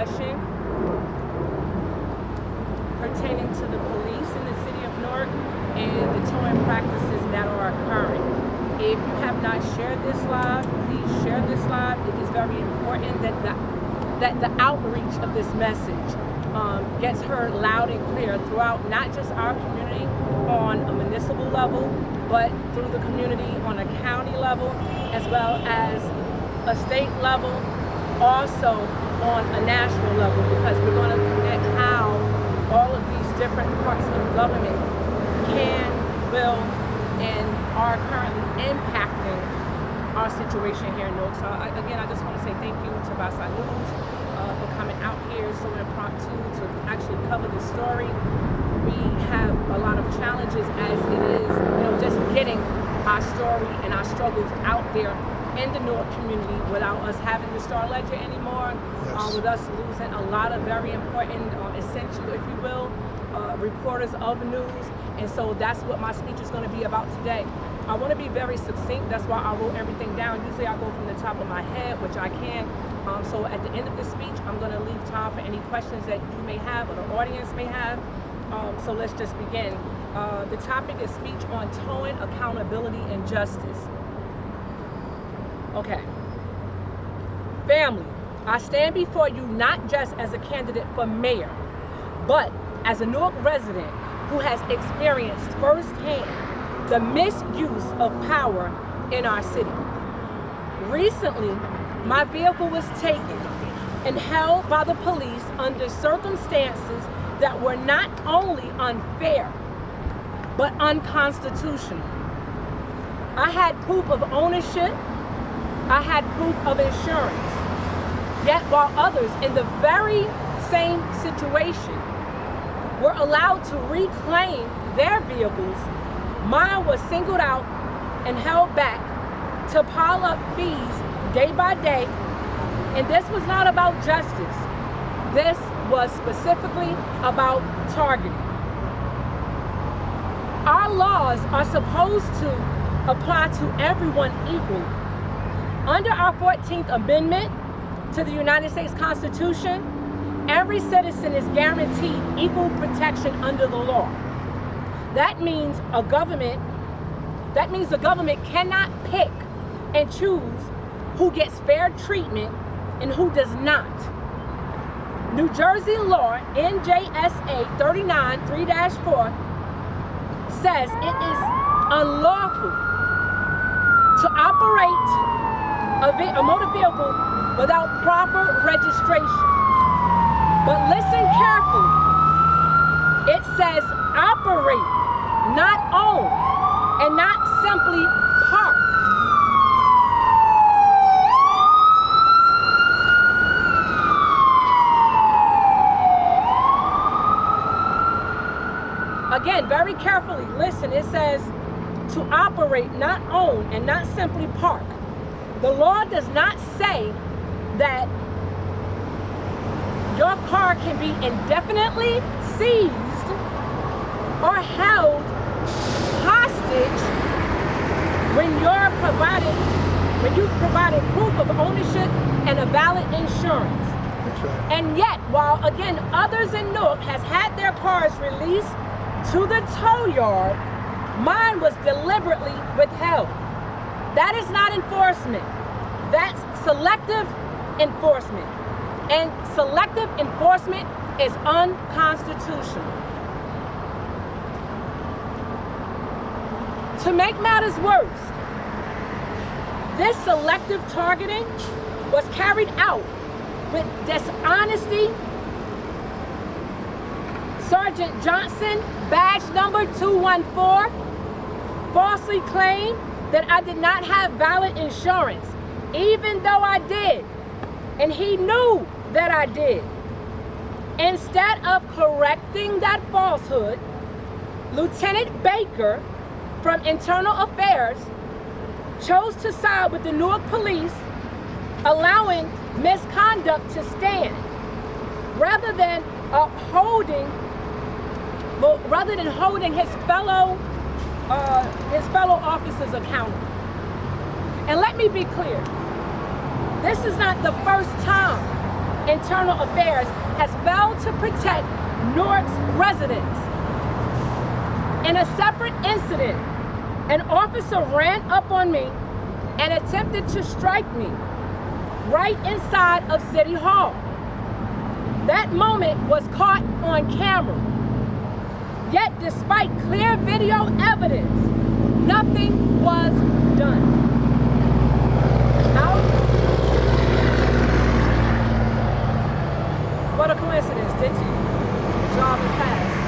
discussion pertaining to the police in the city of Newark and the towing practices that are occurring. If you have not shared this live, please share this live. It is very important that the outreach of this message gets heard loud and clear throughout not just our community on a municipal level, but through the community on a county level, as well as a state level, also on a national level, because we're going to connect how all of these different parts of government can, will, and are currently impacting our situation here in Newark. So again, I just want to say thank you to BASA News for coming out here so impromptu to actually cover this story. We have a lot of challenges as it is, just getting our story and our struggles out there in the Newark community without us having the Star Ledger anymore, yes. With us losing a lot of very important, essential, if you will, reporters of news. And so that's what my speech is going to be about today. I want to be very succinct. That's why I wrote everything down. Usually I go from the top of my head, which I can. So at the end of the speech, I'm going to leave time for any questions that you may have or the audience may have. So let's just begin. The topic is speech on towing, accountability, and justice. Okay. Family, I stand before you not just as a candidate for mayor, but as a Newark resident who has experienced firsthand the misuse of power in our city. Recently, my vehicle was taken and held by the police under circumstances that were not only unfair, but unconstitutional. I had proof of ownership, I had proof of insurance. Yet while others in the very same situation were allowed to reclaim their vehicles, mine was singled out and held back to pile up fees day by day. And this was not about justice. This was specifically about targeting. Our laws are supposed to apply to everyone equally. Under our 14th Amendment to the United States Constitution, every citizen is guaranteed equal protection under the law. That means the government cannot pick and choose who gets fair treatment and who does not. New Jersey law NJSA 39-3-4 says it is unlawful to operate a motor vehicle without proper registration. But listen carefully. It says operate, not own, and not simply park. Again, very carefully, listen, it says to operate, not own, and not simply park. The law does not say that your car can be indefinitely seized or held hostage when you've provided proof of ownership and a valid insurance. That's right. And yet, while again others in Newark has had their cars released to the tow yard, mine was deliberately withheld. That is not enforcement. That's selective enforcement. And selective enforcement is unconstitutional. To make matters worse, this selective targeting was carried out with dishonesty. Sergeant Johnson, badge number 214, falsely claimed that I did not have valid insurance, even though I did. And he knew that I did. Instead of correcting that falsehood, Lieutenant Baker from Internal Affairs chose to side with the Newark police, allowing misconduct to stand, rather than holding his fellow officers accountable. And let me be clear, this is not the first time Internal Affairs has failed to protect Newark's residents. In a separate incident, an officer ran up on me and attempted to strike me right inside of City Hall. That moment was caught on camera. Yet despite clear video evidence, nothing was done. Now, what a coincidence, didn't you? Job is passed.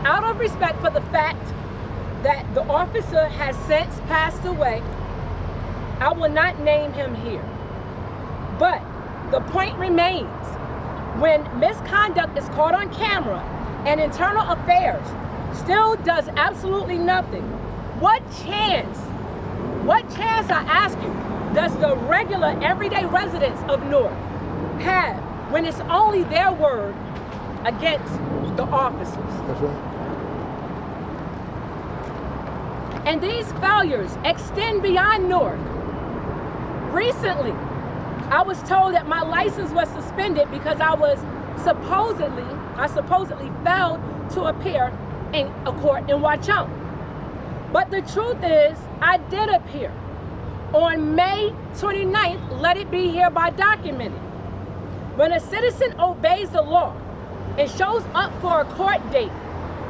Out of respect for the fact that the officer has since passed away, I will not name him here. But the point remains, when misconduct is caught on camera and Internal Affairs still does absolutely nothing, what chance, I ask you, does the regular everyday residents of Newark have when it's only their word against the officers? That's right. And these failures extend beyond Newark. Recently, I was told that my license was suspended because I supposedly failed to appear in a court in Watchung. But the truth is, I did appear. On May 29th, let it be hereby documented. When a citizen obeys the law and shows up for a court date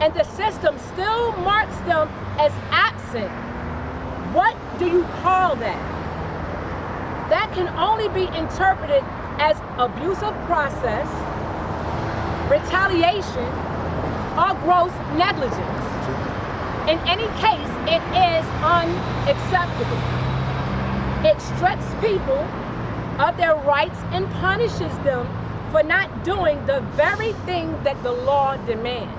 and the system still marks them as absent, what do you call that? That can only be interpreted as abusive process, retaliation, or gross negligence. In any case, it is unacceptable. It strips people of their rights and punishes them for not doing the very thing that the law demands.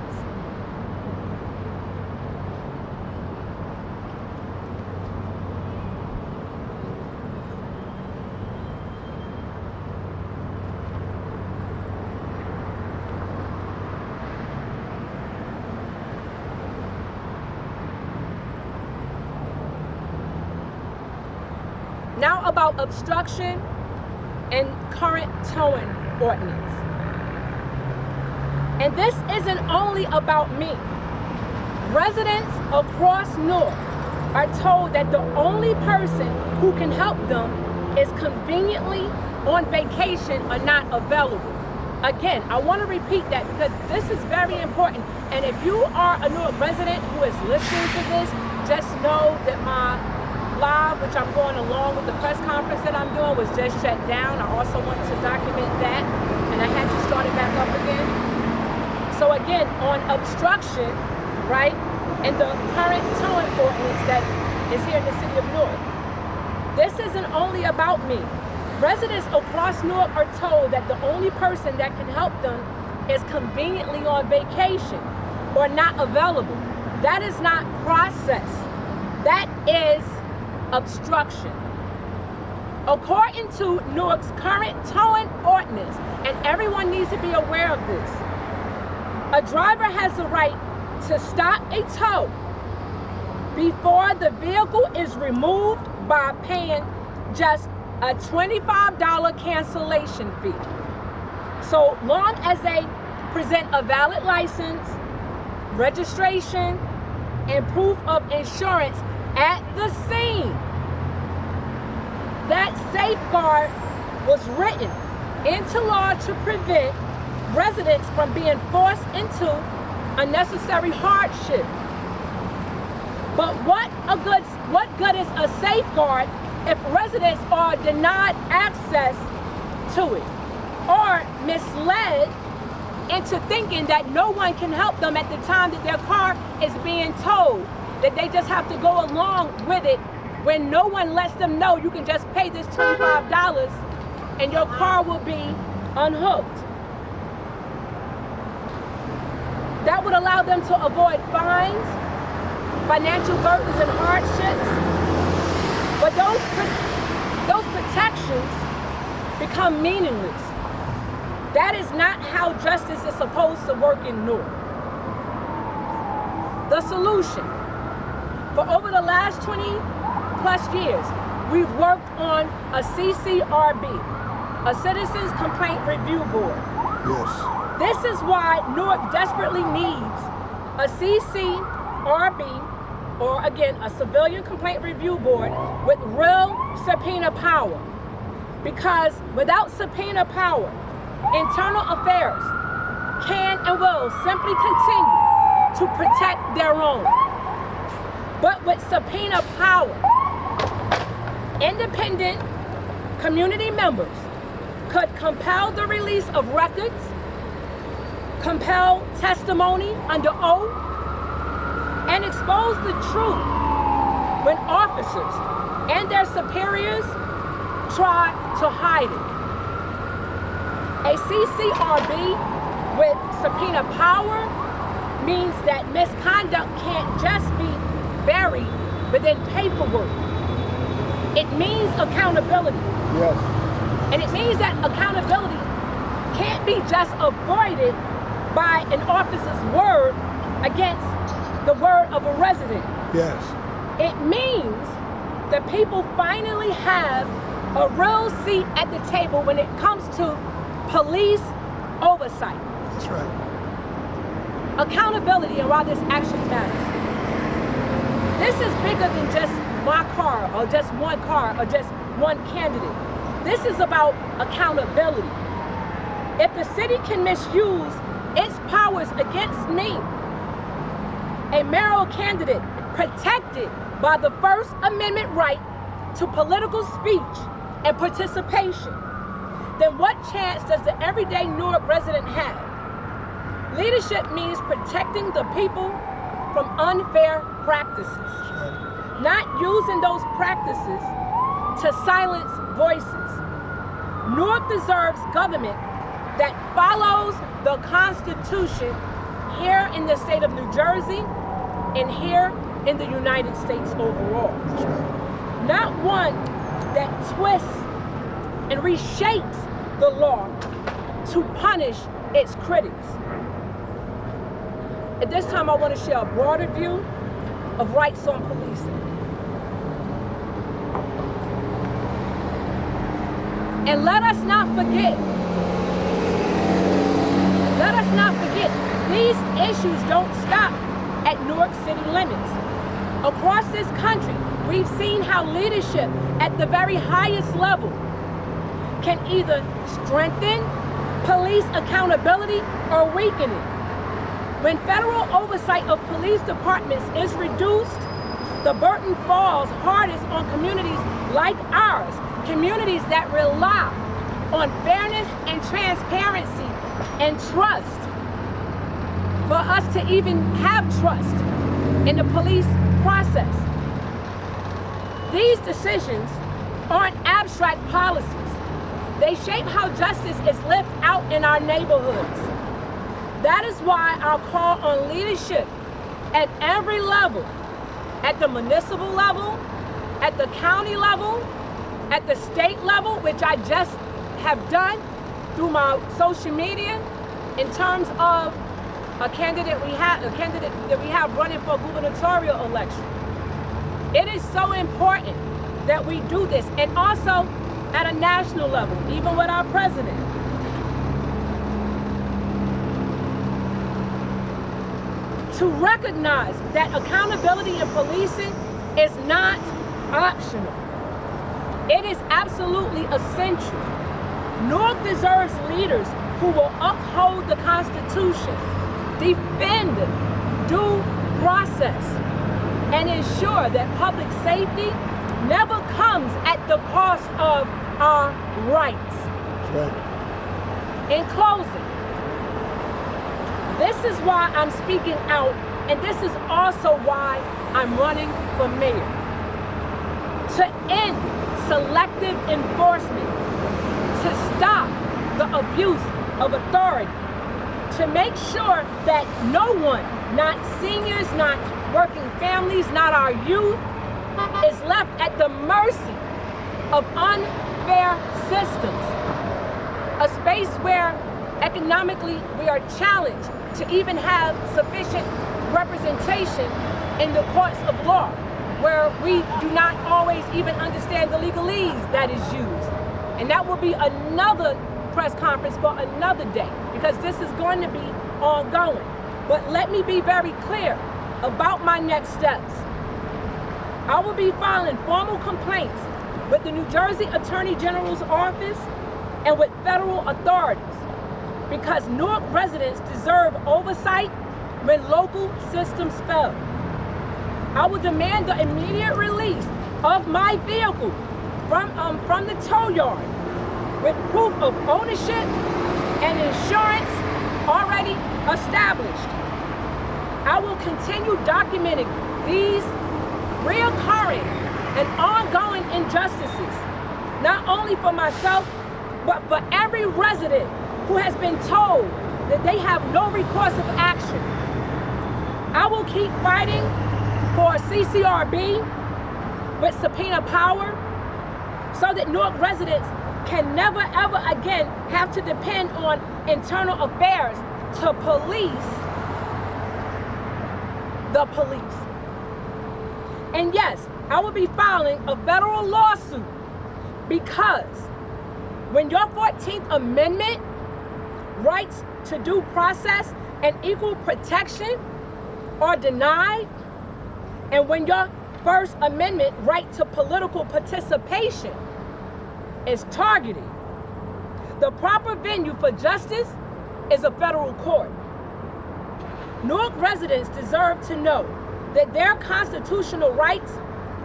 Now about obstruction and current towing ordinance. And this isn't only about me. Residents across Newark are told that the only person who can help them is conveniently on vacation or not available. Again, I want to repeat that because this is very important. And if you are a Newark resident who is listening to this, just know that my live, which I'm going along with the press conference that I'm doing, was just shut down. I also want to document that, and I had to start it back up again. So again, on obstruction, right, and the current towing ordinance that is here in the city of Newark, this isn't only about me. Residents across Newark are told that the only person that can help them is conveniently on vacation or not available. That is not process. That is obstruction. According to Newark's current towing ordinance, and everyone needs to be aware of this, a driver has the right to stop a tow before the vehicle is removed by paying just a $25 cancellation fee. So long as they present a valid license, registration, and proof of insurance at the scene. That safeguard was written into law to prevent residents from being forced into unnecessary hardship. But what good is a safeguard if residents are denied access to it or misled into thinking that no one can help them at the time that their car is being towed, that they just have to go along with it when no one lets them know you can just pay this $25 and your car will be unhooked. That would allow them to avoid fines, financial burdens, and hardships. But those protections become meaningless. That is not how justice is supposed to work in Newark. The solution: for over the last 20 plus years, we've worked on a CCRB, a Citizens Complaint Review Board. Yes. This is why Newark desperately needs a CCRB, or again, a Civilian Complaint Review Board with real subpoena power. Because without subpoena power, internal affairs can and will simply continue to protect their own. But with subpoena power, independent community members could compel the release of records, compel testimony under oath, and expose the truth when officers and their superiors try to hide it. A CCRB with subpoena power means that misconduct can't just be buried within paperwork. It means accountability. Yes. And it means that accountability can't be just avoided by an officer's word against the word of a resident. Yes. It means that people finally have a real seat at the table when it comes to police oversight. That's right. Accountability and why this actually matters. This is bigger than just my car or just one car or just one candidate. This is about accountability. If the city can misuse its powers against me, a mayoral candidate protected by the First Amendment right to political speech and participation, then what chance does the everyday Newark resident have? Leadership means protecting the people from unfair practices, not using those practices to silence voices. Newark deserves government that follows the Constitution here in the state of New Jersey and here in the United States overall. Not one that twists and reshapes the law to punish its critics. At this time, I want to share a broader view of rights on policing. And let us not forget, these issues don't stop at Newark city limits. Across this country, we've seen how leadership at the very highest level can either strengthen police accountability or weaken it. When federal oversight of police departments is reduced, the burden falls hardest on communities like ours, communities that rely on fairness and transparency and trust. For us to even have trust in the police process. These decisions aren't abstract policies. They shape how justice is lived out in our neighborhoods. That is why our call on leadership at every level, at the municipal level, at the county level, at the state level, which I just have done through my social media in terms of a candidate that we have running for gubernatorial election. It is so important that we do this, and also at a national level, even with our president. To recognize that accountability in policing is not optional. It is absolutely essential. Newark deserves leaders who will uphold the Constitution, defend due process, and ensure that public safety never comes at the cost of our rights. Right. In closing, this is why I'm speaking out, and this is also why I'm running for mayor. To end selective enforcement, to stop the abuse of authority, to make sure that no one, not seniors, not working families, not our youth, is left at the mercy of unfair systems. A space where economically we are challenged to even have sufficient representation in the courts of law. where we do not always even understand the legalese that is used. And that will be another press conference for another day, because this is going to be ongoing. But let me be very clear about my next steps. I will be filing formal complaints with the New Jersey Attorney General's office and with federal authorities, because Newark residents deserve oversight when local systems fail. I will demand the immediate release of my vehicle from the tow yard with proof of ownership and insurance already established. I will continue documenting these reoccurring and ongoing injustices, not only for myself, but for every resident who has been told that they have no recourse of action. I will keep fighting for CCRB with subpoena power so that Newark residents can never ever again have to depend on internal affairs to police the police. And yes, I will be filing a federal lawsuit, because when your 14th Amendment rights to due process and equal protection are denied, and when your First Amendment right to political participation is targeted, the proper venue for justice is a federal court. Newark residents deserve to know that their constitutional rights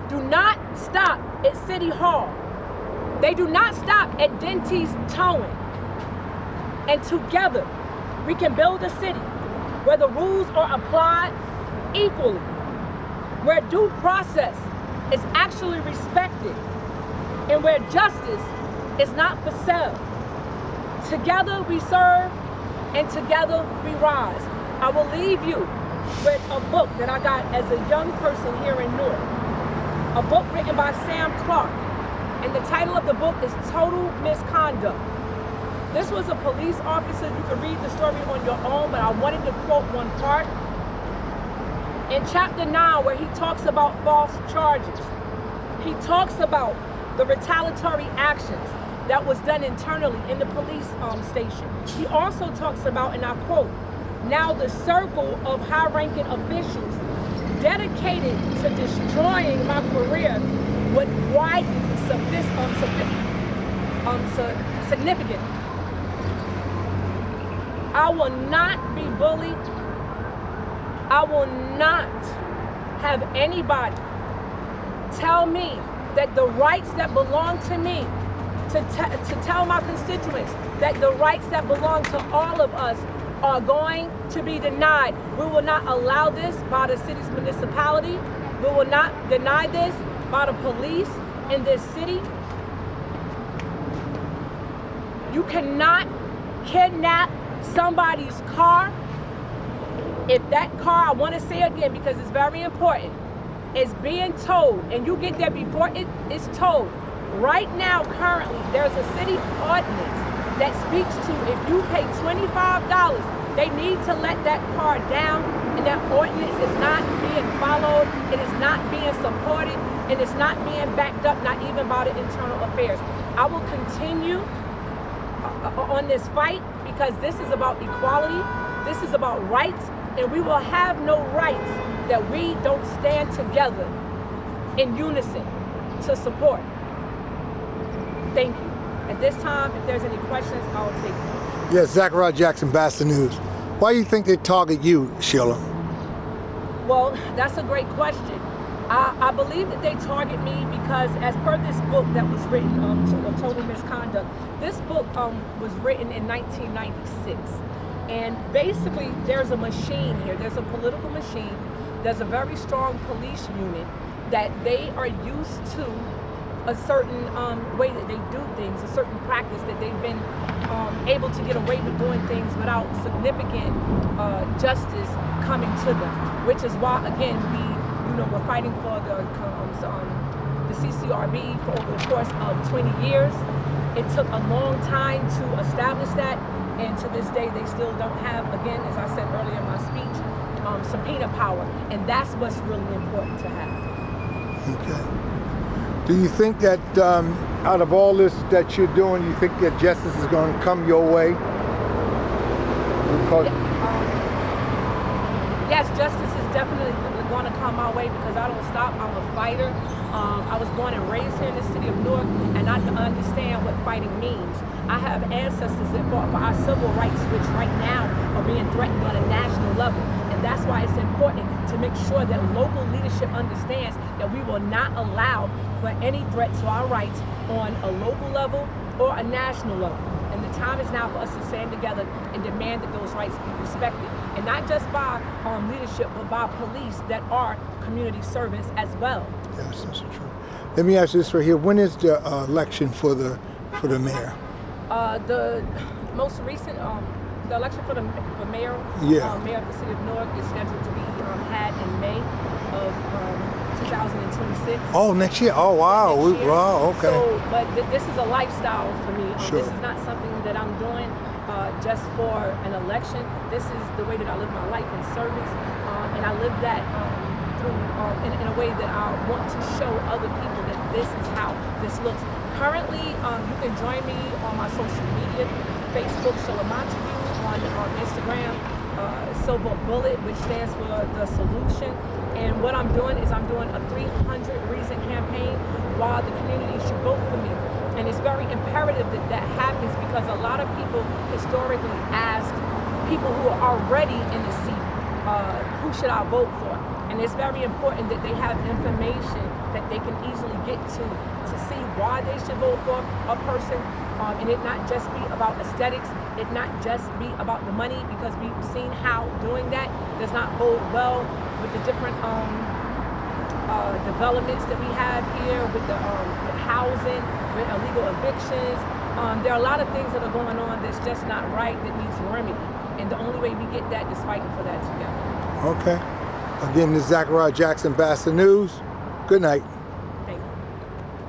do not stop at City Hall. They do not stop at Denty's Towing. And together, we can build a city where the rules are applied equally, where due process is actually respected, and where justice is not for sale. Together we serve, and together we rise. I will leave you with a book that I got as a young person here in Newark, a book written by Sam Clark, and the title of the book is Total Misconduct. This was a police officer. You can read the story on your own, but I wanted to quote one part. In chapter 9, where he talks about false charges, he talks about the retaliatory actions that was done internally in the police station. He also talks about, and I quote, "Now the circle of high-ranking officials dedicated to destroying my career would widen significantly. I will not be bullied. I will not have anybody tell me that the rights that belong to me, to tell my constituents that the rights that belong to all of us are going to be denied. We will not allow this by the city's municipality. We will not deny this by the police in this city. You cannot kidnap somebody's car. If that car, I want to say again because it's very important, is being towed and you get there before it is towed. Right now, currently, there's a city ordinance that speaks to if you pay $25, they need to let that car down, and that ordinance is not being followed, it is not being supported, and it's not being backed up, not even by the internal affairs. I will continue on this fight because this is about equality, this is about rights, and we will have no rights that we don't stand together in unison to support. Thank you. At this time, if there's any questions, I'll take them. Yes, Zachariah Jackson, BASA News. Why do you think they target you, Sheila? Well, that's a great question. I believe that they target me because as per this book that was written, Total Misconduct, this book was written in 1996. And basically, there's a machine here. There's a political machine. There's a very strong police unit that they are used to a certain way that they do things, a certain practice that they've been able to get away with doing things without significant justice coming to them. Which is why, again, we're fighting for the CCRB for over the course of 20 years. It took a long time to establish that, and to this day, they still don't have, again, as I said earlier in my speech, subpoena power, and that's what's really important to have. Okay. Do you think that out of all this that you're doing, you think that justice is going to come your way? Because yes, justice is definitely going to come my way because I don't stop. I'm a fighter. I was born and raised here in the city of Newark, and I understand what fighting means. I have ancestors that fought for our civil rights, which right now are being threatened on a national level. And that's why it's important to make sure that local leadership understands that we will not allow for any threat to our rights on a local level or a national level. And the time is now for us to stand together and demand that those rights be respected. And not just by leadership, but by police that are community servants as well. yes, that's true. Let me ask you this right here. When is the election for the mayor? The most recent, the election for mayor, mayor of the city of Newark is scheduled to be had in May of 2026. Oh, next year. Oh, wow. Wow. Okay. So, but this is a lifestyle for me. Sure. This is not something that I'm doing just for an election. This is the way that I live my life in service, and I live that through in a way that I want to show other people that this is how this looks. Currently, you can join me on my social media: Facebook, Sheila Montague, on Instagram, Silver Bullet, which stands for the solution. And what I'm doing is I'm doing a 300 reason campaign why the community should vote for me. And it's very imperative that that happens because a lot of people historically ask people who are already in the seat, who should I vote for? And it's very important that they have information that they can easily get to see why they should vote for a person. And it not just be about aesthetics, it not just be about the money, because we've seen how doing that does not bode well with the different developments that we have here, with the with housing, with illegal evictions. There are a lot of things that are going on that's just not right, that needs remedy. And the only way we get that is fighting for that together. Okay. Again, this is Zachariah Jackson, BASA News. Good night.